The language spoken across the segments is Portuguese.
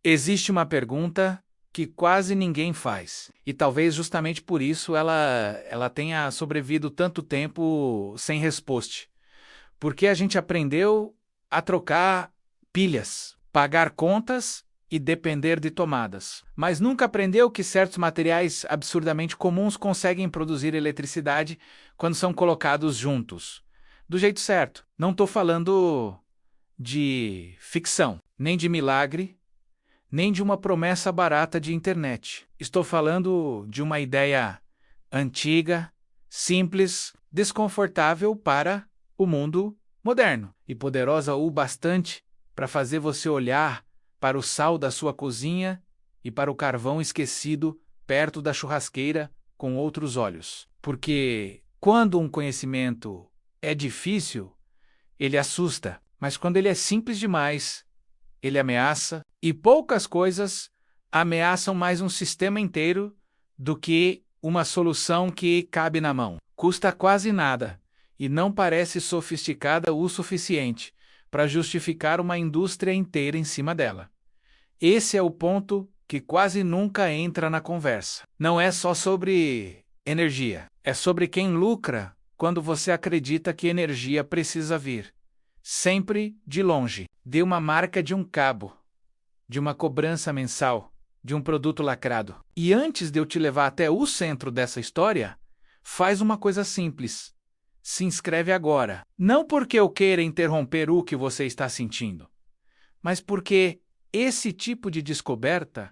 Existe uma pergunta que quase ninguém faz, e talvez justamente por isso ela tenha sobrevivido tanto tempo sem resposta. Porque a gente aprendeu a trocar pilhas, pagar contas e depender de tomadas. Mas nunca aprendeu que certos materiais absurdamente comuns conseguem produzir eletricidade quando são colocados juntos. Do jeito certo. Não estou falando de ficção, nem de milagre, nem de uma promessa barata de internet. Estou falando de uma ideia antiga, simples, desconfortável para o mundo moderno e poderosa o bastante para fazer você olhar para o sal da sua cozinha e para o carvão esquecido perto da churrasqueira com outros olhos. Porque quando um conhecimento é difícil, ele assusta, mas quando ele é simples demais, ele ameaça, e poucas coisas ameaçam mais um sistema inteiro do que uma solução que cabe na mão. Custa quase nada e não parece sofisticada o suficiente para justificar uma indústria inteira em cima dela. Esse é o ponto que quase nunca entra na conversa. Não é só sobre energia, é sobre quem lucra quando você acredita que energia precisa vir sempre de longe, de uma marca de um cabo, de uma cobrança mensal, de um produto lacrado. E antes de eu te levar até o centro dessa história, faz uma coisa simples. Se inscreve agora. Não porque eu queira interromper o que você está sentindo, mas porque esse tipo de descoberta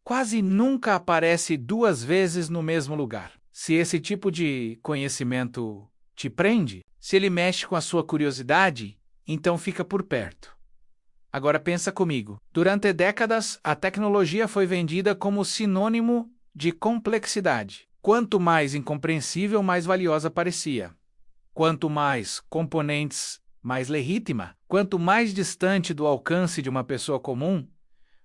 quase nunca aparece duas vezes no mesmo lugar. Se esse tipo de conhecimento te prende, se ele mexe com a sua curiosidade, então fica por perto. Agora pensa comigo. Durante décadas, a tecnologia foi vendida como sinônimo de complexidade. Quanto mais incompreensível, mais valiosa parecia. Quanto mais componentes, mais legítima. Quanto mais distante do alcance de uma pessoa comum,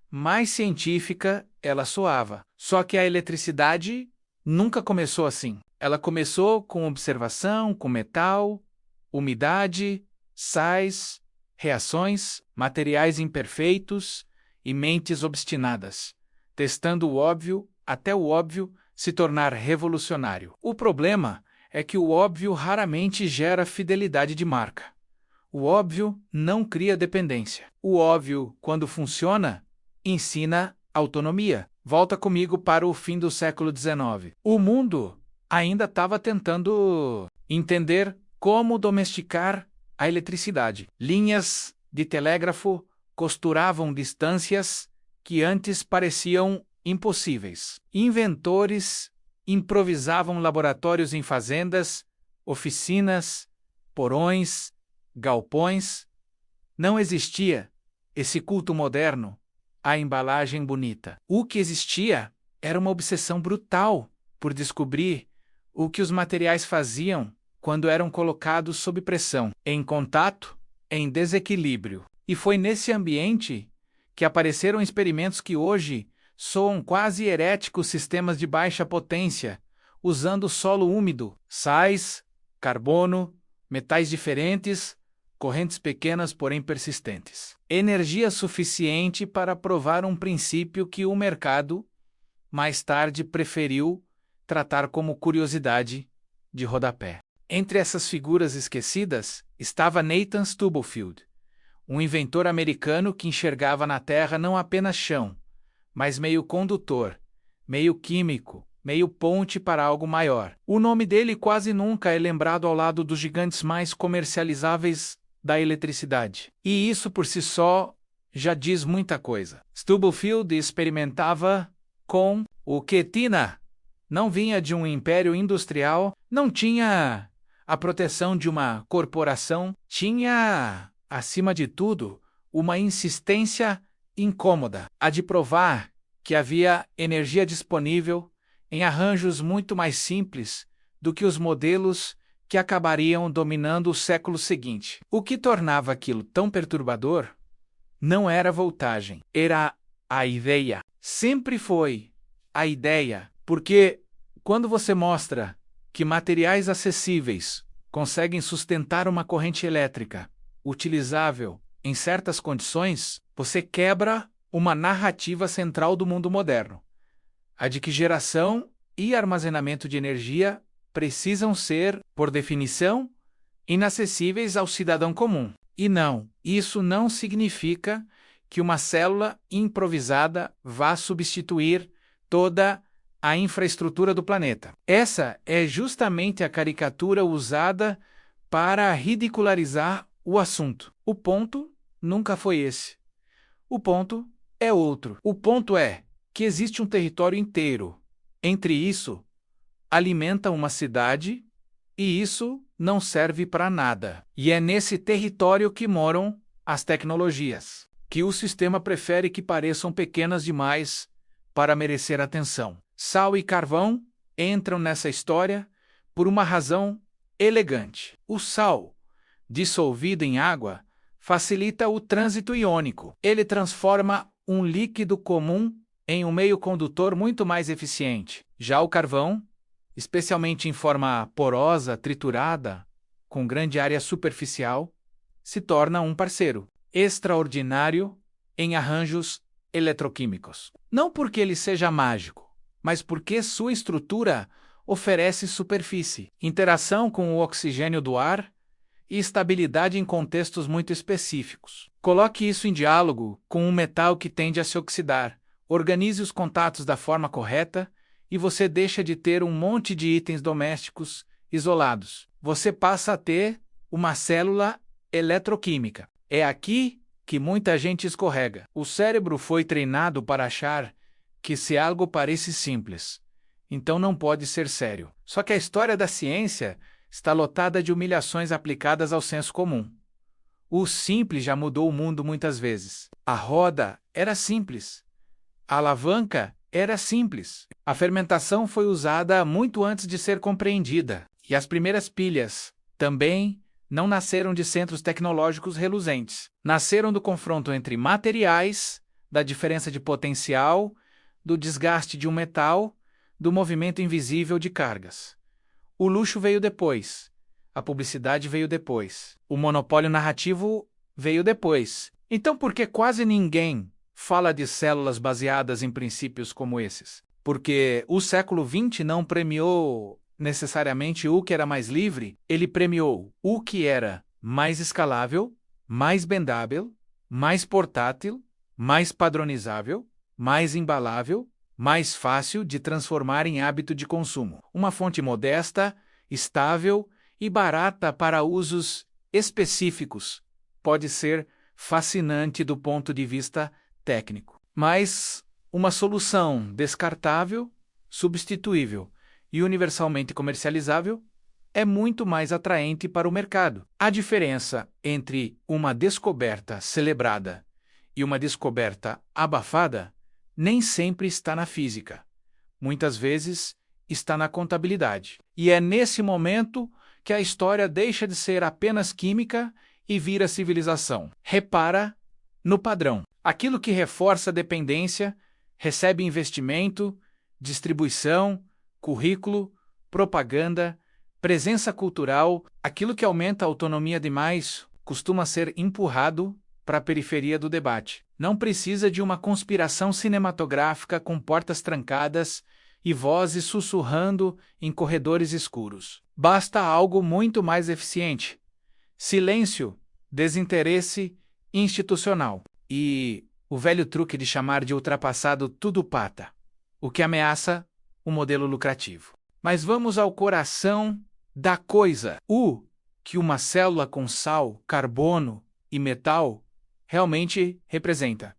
mais científica ela soava. Só que a eletricidade nunca começou assim. Ela começou com observação, com metal, umidade, sais, reações, materiais imperfeitos e mentes obstinadas, testando o óbvio até o óbvio se tornar revolucionário. O problema é que o óbvio raramente gera fidelidade de marca. O óbvio não cria dependência. O óbvio, quando funciona, ensina autonomia. Volta comigo para o fim do século XIX. O mundo ainda estava tentando entender como domesticar a eletricidade. Linhas de telégrafo costuravam distâncias que antes pareciam impossíveis. Inventores improvisavam laboratórios em fazendas, oficinas, porões, galpões. Não existia esse culto moderno à embalagem bonita. O que existia era uma obsessão brutal por descobrir o que os materiais faziam quando eram colocados sob pressão, em contato, em desequilíbrio. E foi nesse ambiente que apareceram experimentos que hoje soam quase heréticos, sistemas de baixa potência, usando solo úmido, sais, carbono, metais diferentes, correntes pequenas porém persistentes. Energia suficiente para provar um princípio que o mercado, mais tarde, preferiu tratar como curiosidade de rodapé. Entre essas figuras esquecidas estava Nathan Stubblefield, um inventor americano que enxergava na Terra não apenas chão, mas meio condutor, meio químico, meio ponte para algo maior. O nome dele quase nunca é lembrado ao lado dos gigantes mais comercializáveis da eletricidade. E isso por si só já diz muita coisa. Stubblefield experimentava com o que não vinha de um império industrial, não tinha a proteção de uma corporação, tinha, acima de tudo, uma insistência incômoda, a de provar que havia energia disponível em arranjos muito mais simples do que os modelos que acabariam dominando o século seguinte. O que tornava aquilo tão perturbador não era a voltagem, era a ideia. Sempre foi a ideia, porque quando você mostra que materiais acessíveis conseguem sustentar uma corrente elétrica utilizável em certas condições, você quebra uma narrativa central do mundo moderno, a de que geração e armazenamento de energia precisam ser, por definição, inacessíveis ao cidadão comum. E não, isso não significa que uma célula improvisada vá substituir toda a infraestrutura do planeta. Essa é justamente a caricatura usada para ridicularizar o assunto. O ponto nunca foi esse. O ponto é outro. O ponto é que existe um território inteiro. Entre isso, alimenta uma cidade e isso não serve para nada. E é nesse território que moram as tecnologias, que o sistema prefere que pareçam pequenas demais para merecer atenção. Sal e carvão entram nessa história por uma razão elegante. O sal, dissolvido em água, facilita o trânsito iônico. Ele transforma um líquido comum em um meio condutor muito mais eficiente. Já o carvão, especialmente em forma porosa, triturada, com grande área superficial, se torna um parceiro extraordinário em arranjos eletroquímicos. Não porque ele seja mágico, mas porque sua estrutura oferece superfície, interação com o oxigênio do ar e estabilidade em contextos muito específicos. Coloque isso em diálogo com um metal que tende a se oxidar, organize os contatos da forma correta e você deixa de ter um monte de itens domésticos isolados. Você passa a ter uma célula eletroquímica. É aqui que muita gente escorrega. O cérebro foi treinado para achar que se algo parece simples, então não pode ser sério. Só que a história da ciência está lotada de humilhações aplicadas ao senso comum. O simples já mudou o mundo muitas vezes. A roda era simples. A alavanca era simples. A fermentação foi usada muito antes de ser compreendida. E as primeiras pilhas também não nasceram de centros tecnológicos reluzentes. Nasceram do confronto entre materiais, da diferença de potencial, do desgaste de um metal, do movimento invisível de cargas. O luxo veio depois. A publicidade veio depois. O monopólio narrativo veio depois. Então, por que quase ninguém fala de células baseadas em princípios como esses? Porque o século XX não premiou necessariamente o que era mais livre, ele premiou o que era mais escalável, mais vendável, mais portátil, mais padronizável, mais embalável, mais fácil de transformar em hábito de consumo. Uma fonte modesta, estável e barata para usos específicos. Pode ser fascinante do ponto de vista técnico. Mas uma solução descartável, substituível e universalmente comercializável é muito mais atraente para o mercado. A diferença entre uma descoberta celebrada e uma descoberta abafada nem sempre está na física. Muitas vezes está na contabilidade. E é nesse momento que a história deixa de ser apenas química e vira civilização. Repara no padrão. Aquilo que reforça a dependência recebe investimento, distribuição, currículo, propaganda, presença cultural. Aquilo que aumenta a autonomia demais costuma ser empurrado para a periferia do debate. Não precisa de uma conspiração cinematográfica com portas trancadas e vozes sussurrando em corredores escuros. Basta algo muito mais eficiente. Silêncio, desinteresse institucional e o velho truque de chamar de ultrapassado tudo pata, o que ameaça o modelo lucrativo. Mas vamos ao coração da coisa. O que uma célula com sal, carbono e metal realmente representa.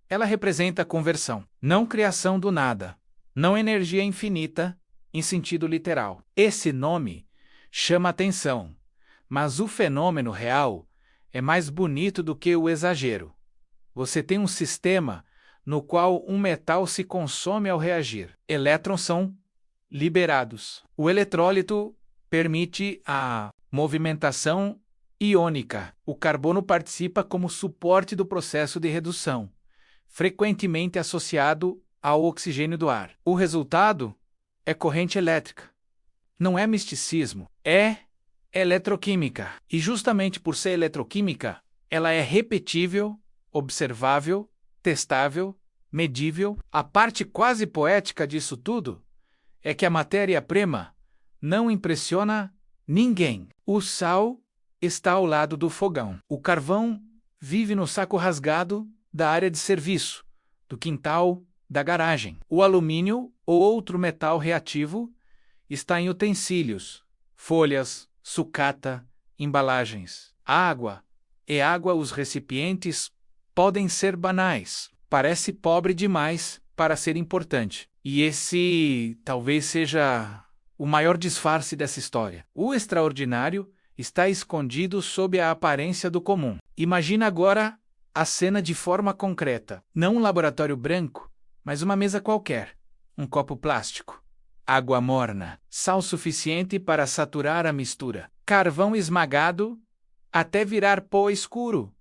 Ela representa conversão, não criação do nada, não energia infinita em sentido literal. Esse nome chama atenção, mas o fenômeno real é mais bonito do que o exagero. Você tem um sistema no qual um metal se consome ao reagir. Elétrons são liberados. O eletrólito permite a movimentação iônica. O carbono participa como suporte do processo de redução, frequentemente associado ao oxigênio do ar. O resultado é corrente elétrica. Não é misticismo, é eletroquímica. E justamente por ser eletroquímica, ela é repetível, observável, testável, medível. A parte quase poética disso tudo é que a matéria-prima não impressiona ninguém. O sal está ao lado do fogão. O carvão vive no saco rasgado da área de serviço, do quintal, da garagem. O alumínio ou outro metal reativo está em utensílios, folhas, sucata, embalagens. Água. Os recipientes podem ser banais. Parece pobre demais para ser importante. E esse talvez seja o maior disfarce dessa história. O extraordinário está escondido sob a aparência do comum. Imagina agora a cena de forma concreta. Não um laboratório branco, mas uma mesa qualquer. Um copo plástico. Água morna. Sal suficiente para saturar a mistura. Carvão esmagado até virar pó escuro.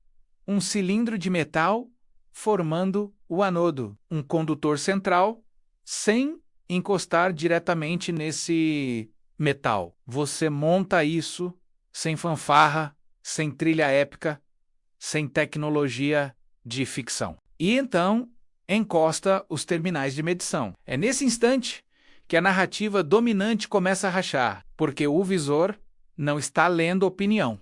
Um cilindro de metal formando o anodo. Um condutor central sem encostar diretamente nesse metal. Você monta isso sem fanfarra, sem trilha épica, sem tecnologia de ficção. E então encosta os terminais de medição. É nesse instante que a narrativa dominante começa a rachar, porque o visor não está lendo opinião.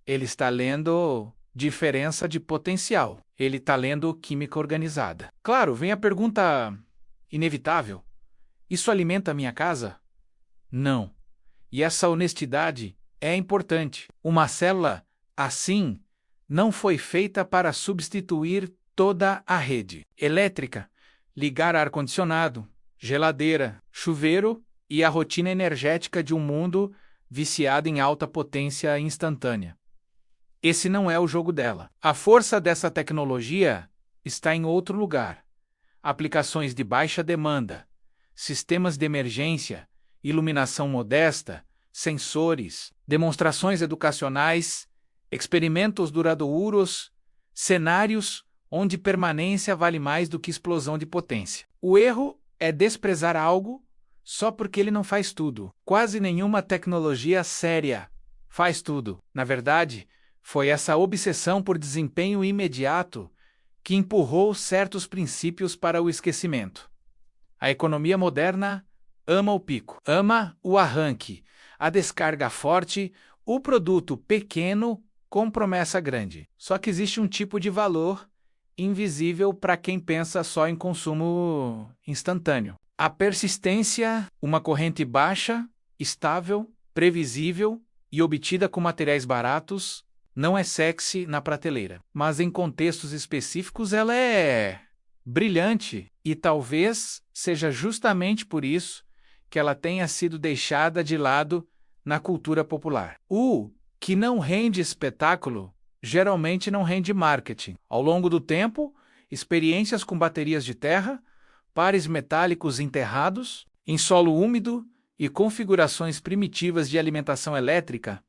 Ele está lendo diferença de potencial. Ele está lendo química organizada. Claro, vem a pergunta inevitável. Isso alimenta a minha casa? Não. E essa honestidade é importante. Uma célula, assim, não foi feita para substituir toda a rede elétrica, ligar ar-condicionado, geladeira, chuveiro e a rotina energética de um mundo viciado em alta potência instantânea. Esse não é o jogo dela. A força dessa tecnologia está em outro lugar. Aplicações de baixa demanda, sistemas de emergência, iluminação modesta, sensores, demonstrações educacionais, experimentos duradouros, cenários onde permanência vale mais do que explosão de potência. O erro é desprezar algo só porque ele não faz tudo. Quase nenhuma tecnologia séria faz tudo. Na verdade, foi essa obsessão por desempenho imediato que empurrou certos princípios para o esquecimento. A economia moderna ama o pico, ama o arranque, a descarga forte, o produto pequeno com promessa grande. Só que existe um tipo de valor invisível para quem pensa só em consumo instantâneo. A persistência, uma corrente baixa, estável, previsível e obtida com materiais baratos, não é sexy na prateleira, mas em contextos específicos ela é brilhante e talvez seja justamente por isso que ela tenha sido deixada de lado na cultura popular. O que não rende espetáculo geralmente não rende marketing. Ao longo do tempo, experiências com baterias de terra, pares metálicos enterrados, em solo úmido e configurações primitivas de alimentação elétrica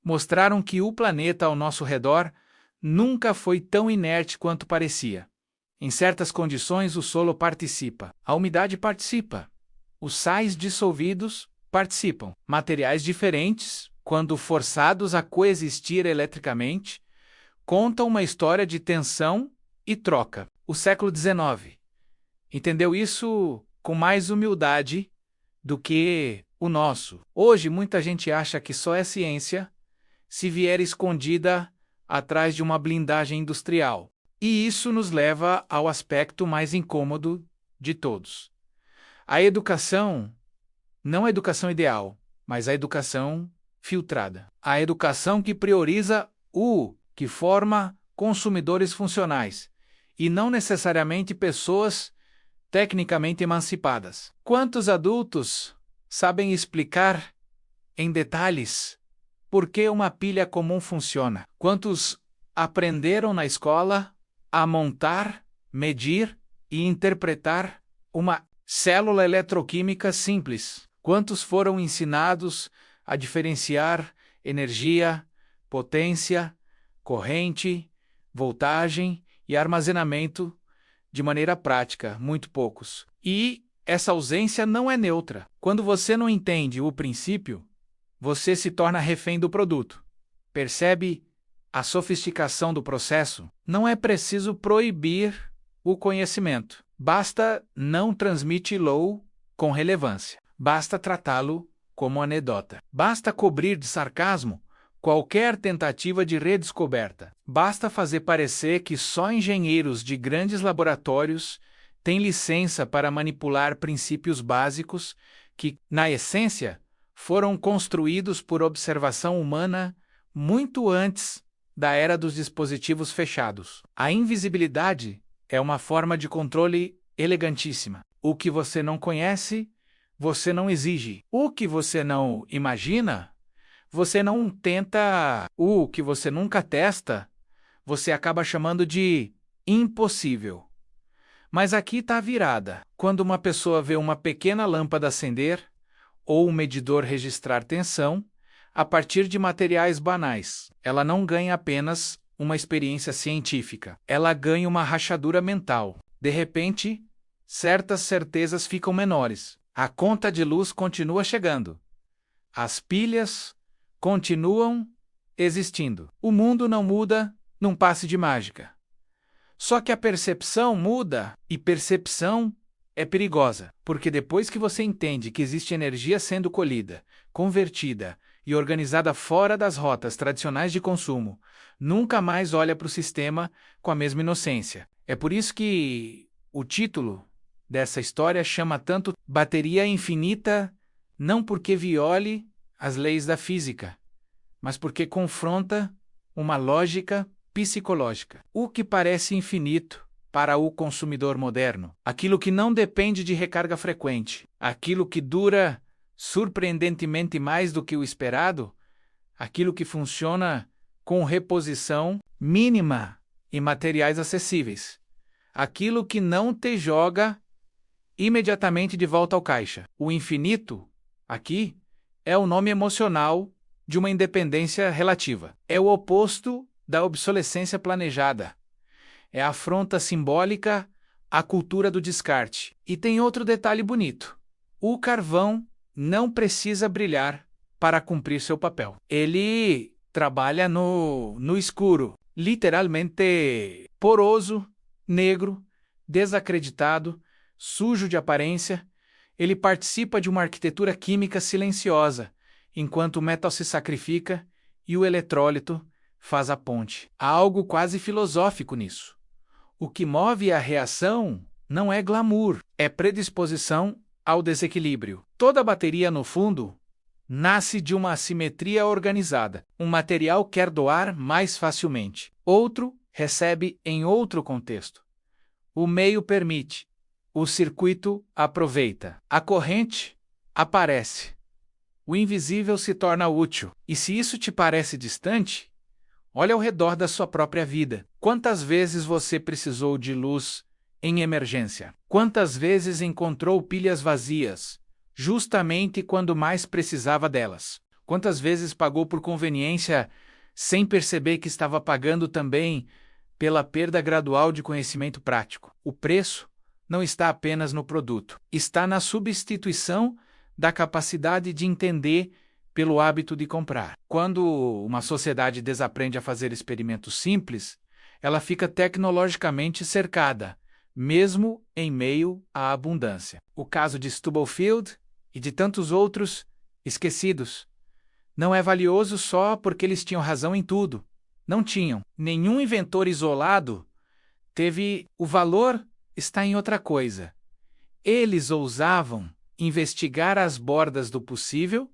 mostraram que o planeta ao nosso redor nunca foi tão inerte quanto parecia. Em certas condições, o solo participa, a umidade participa, os sais dissolvidos participam. Materiais diferentes, quando forçados a coexistir eletricamente, contam uma história de tensão e troca. O século XIX entendeu isso com mais humildade do que o nosso. Hoje, muita gente acha que só é ciência se vier escondida atrás de uma blindagem industrial. E isso nos leva ao aspecto mais incômodo de todos. A educação não é a educação ideal, mas a educação filtrada. A educação que prioriza que forma consumidores funcionais, e não necessariamente pessoas tecnicamente emancipadas. Quantos adultos sabem explicar em detalhes por que uma pilha comum funciona? Quantos aprenderam na escola a montar, medir e interpretar uma célula eletroquímica simples? Quantos foram ensinados a diferenciar energia, potência, corrente, voltagem e armazenamento de maneira prática? Muito poucos. E essa ausência não é neutra. Quando você não entende o princípio, você se torna refém do produto. Percebe a sofisticação do processo? Não é preciso proibir o conhecimento. Basta não transmiti-lo com relevância. Basta tratá-lo como anedota. Basta cobrir de sarcasmo qualquer tentativa de redescoberta. Basta fazer parecer que só engenheiros de grandes laboratórios têm licença para manipular princípios básicos que, na essência, foram construídos por observação humana muito antes da era dos dispositivos fechados. A invisibilidade é uma forma de controle elegantíssima. O que você não conhece, você não exige. O que você não imagina, você não tenta. O que você nunca testa, você acaba chamando de impossível. Mas aqui está a virada. Quando uma pessoa vê uma pequena lâmpada acender, ou um medidor registrar tensão, a partir de materiais banais, ela não ganha apenas uma experiência científica. Ela ganha uma rachadura mental. De repente, certas certezas ficam menores. A conta de luz continua chegando. As pilhas continuam existindo. O mundo não muda num passe de mágica. Só que a percepção muda, e percepção é perigosa, porque depois que você entende que existe energia sendo colhida, convertida e organizada fora das rotas tradicionais de consumo, nunca mais olha para o sistema com a mesma inocência. É por isso que o título dessa história chama tanto Bateria Infinita, não porque viole as leis da física, mas porque confronta uma lógica psicológica. O que parece infinito para o consumidor moderno, aquilo que não depende de recarga frequente, aquilo que dura surpreendentemente mais do que o esperado, aquilo que funciona com reposição mínima e materiais acessíveis, aquilo que não te joga imediatamente de volta ao caixa. O infinito, aqui, é o nome emocional de uma independência relativa. É o oposto da obsolescência planejada. É a afronta simbólica à cultura do descarte. E tem outro detalhe bonito. O carvão não precisa brilhar para cumprir seu papel. Ele trabalha no escuro, literalmente poroso, negro, desacreditado, sujo de aparência. Ele participa de uma arquitetura química silenciosa, enquanto o metal se sacrifica e o eletrólito faz a ponte. Há algo quase filosófico nisso. O que move a reação não é glamour, é predisposição ao desequilíbrio. Toda bateria, no fundo, nasce de uma assimetria organizada. Um material quer doar mais facilmente. Outro recebe em outro contexto. O meio permite. O circuito aproveita. A corrente aparece. O invisível se torna útil. E se isso te parece distante, olha ao redor da sua própria vida. Quantas vezes você precisou de luz em emergência? Quantas vezes encontrou pilhas vazias, justamente quando mais precisava delas? Quantas vezes pagou por conveniência sem perceber que estava pagando também pela perda gradual de conhecimento prático? O preço não está apenas no produto, está na substituição da capacidade de entender pelo hábito de comprar. Quando uma sociedade desaprende a fazer experimentos simples, ela fica tecnologicamente cercada, mesmo em meio à abundância. O caso de Stubblefield e de tantos outros esquecidos não é valioso só porque eles tinham razão em tudo. Não tinham. Nenhum inventor isolado teve. O valor está em outra coisa. Eles ousavam investigar as bordas do possível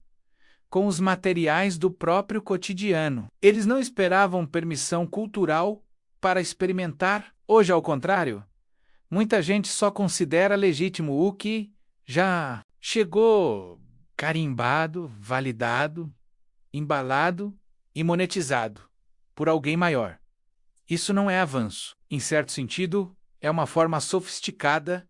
com os materiais do próprio cotidiano. Eles não esperavam permissão cultural para experimentar. Hoje, ao contrário, muita gente só considera legítimo o que já chegou carimbado, validado, embalado e monetizado por alguém maior. Isso não é avanço. Em certo sentido, é uma forma sofisticada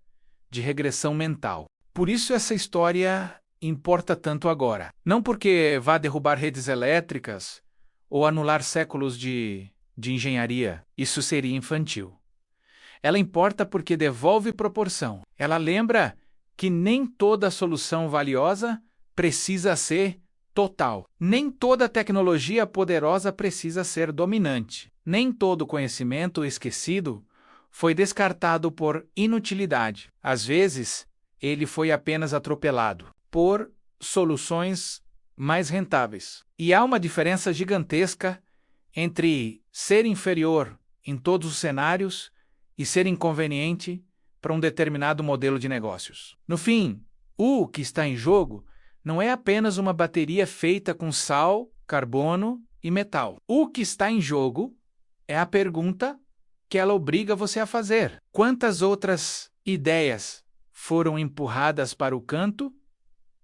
de regressão mental. Por isso essa história importa tanto agora. Não porque vá derrubar redes elétricas ou anular séculos de engenharia. Isso seria infantil. Ela importa porque devolve proporção. Ela lembra que nem toda solução valiosa precisa ser total. Nem toda tecnologia poderosa precisa ser dominante. Nem todo conhecimento esquecido foi descartado por inutilidade. Às vezes, ele foi apenas atropelado por soluções mais rentáveis. E há uma diferença gigantesca entre ser inferior em todos os cenários e ser inconveniente para um determinado modelo de negócios. No fim, o que está em jogo não é apenas uma bateria feita com sal, carbono e metal. O que está em jogo é a pergunta que ela obriga você a fazer. Quantas outras ideias foram empurradas para o canto,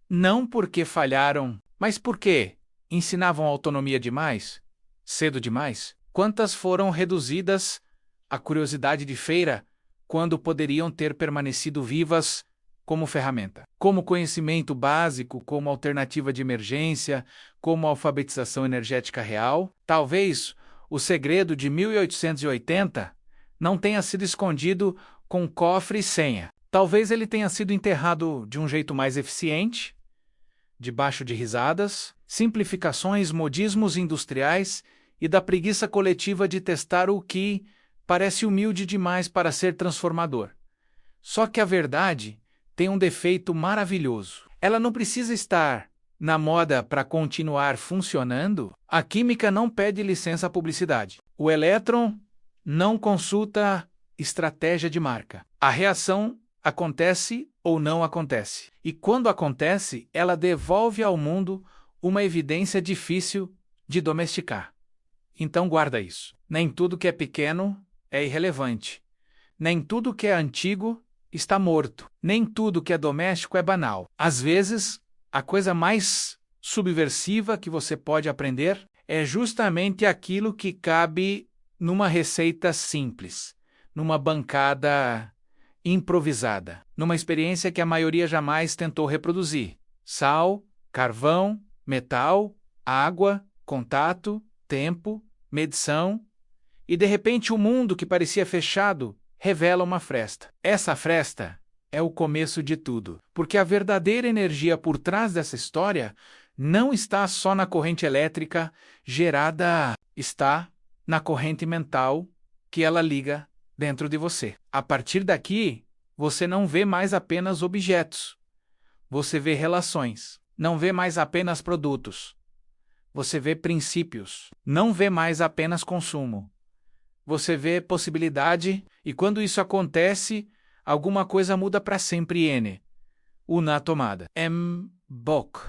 não porque falharam, mas porque ensinavam autonomia demais, cedo demais? Quantas foram reduzidas à curiosidade de feira quando poderiam ter permanecido vivas como ferramenta, como conhecimento básico, como alternativa de emergência, como alfabetização energética real? Talvez o segredo de 1880 não tenha sido escondido com cofre e senha. Talvez ele tenha sido enterrado de um jeito mais eficiente, debaixo de risadas, simplificações, modismos industriais e da preguiça coletiva de testar o que parece humilde demais para ser transformador. Só que a verdade tem um defeito maravilhoso. Ela não precisa estar na moda para continuar funcionando. A química não pede licença à publicidade. O elétron não consulta estratégia de marca. A reação acontece ou não acontece. E quando acontece, ela devolve ao mundo uma evidência difícil de domesticar. Então guarda isso. Nem tudo que é pequeno é irrelevante. Nem tudo que é antigo está morto. Nem tudo que é doméstico é banal. Às vezes, a coisa mais subversiva que você pode aprender é justamente aquilo que cabe numa receita simples, numa bancada improvisada, numa experiência que a maioria jamais tentou reproduzir. Sal, carvão, metal, água, contato, tempo, medição, e de repente o mundo que parecia fechado revela uma fresta. Essa fresta é o começo de tudo, porque a verdadeira energia por trás dessa história não está só na corrente elétrica gerada, está na corrente mental que ela liga dentro de você. A partir daqui, você não vê mais apenas objetos. Você vê relações. Não vê mais apenas produtos. Você vê princípios. Não vê mais apenas consumo. Você vê possibilidade, e quando isso acontece, alguma coisa muda para sempre. O na tomada. Mbok.